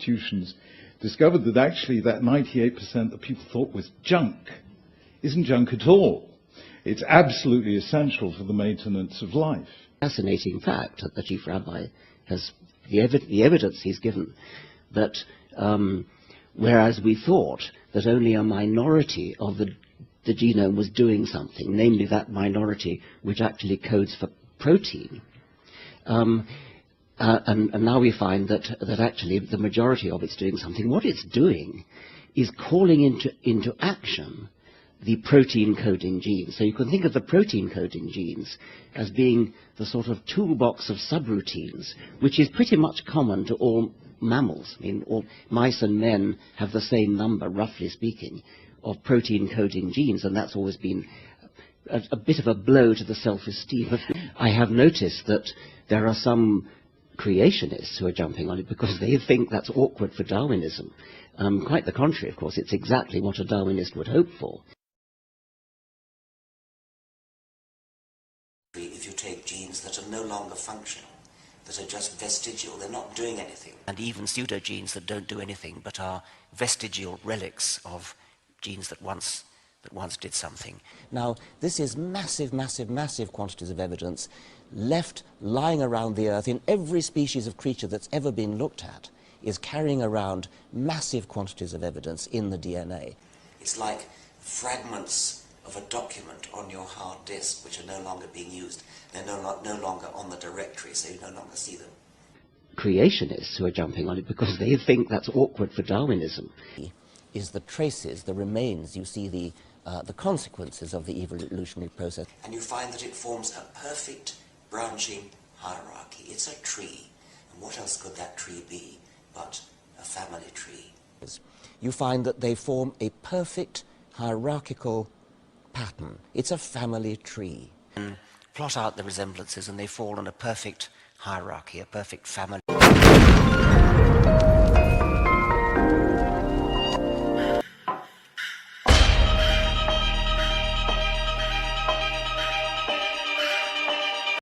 institutions, discovered that actually that 98% that people thought was junk isn't junk at all. It's absolutely essential for the maintenance of life. Fascinating fact that the chief rabbi has, the evidence he's given, that whereas we thought that only a minority of the genome was doing something, namely that minority which actually codes for protein, and now we find that actually the majority of it's doing something. What it's doing is calling into action the protein coding genes. So you can think of the protein coding genes as being the sort of toolbox of subroutines, which is pretty much common to all mammals. I mean, all mice and men have the same number, roughly speaking, of protein coding genes, and that's always been a bit of a blow to the self-esteem. I have noticed that there are some creationists who are jumping on it because they think that's awkward for Darwinism. Quite the contrary, of course. It's exactly what a Darwinist would hope for. If you take genes that are no longer functional, that are just vestigial, they're not doing anything. And even pseudogenes that don't do anything but are vestigial relics of genes that once did something. Now, this is massive, massive, massive quantities of evidence left lying around the Earth in every species of creature that's ever been looked at, is carrying around massive quantities of evidence in the DNA. It's like fragments of a document on your hard disk which are no longer being used. They're no longer on the directory, so you no longer see them. Creationists who are jumping on it because they think that's awkward for Darwinism. Is the traces, the remains, you see the consequences of the evolutionary process. And you find that it forms a perfect branching hierarchy. It's a tree. And what else could that tree be but a family tree? You find that they form a perfect hierarchical pattern. It's a family tree. And plot out the resemblances and they fall on a perfect hierarchy, a perfect family.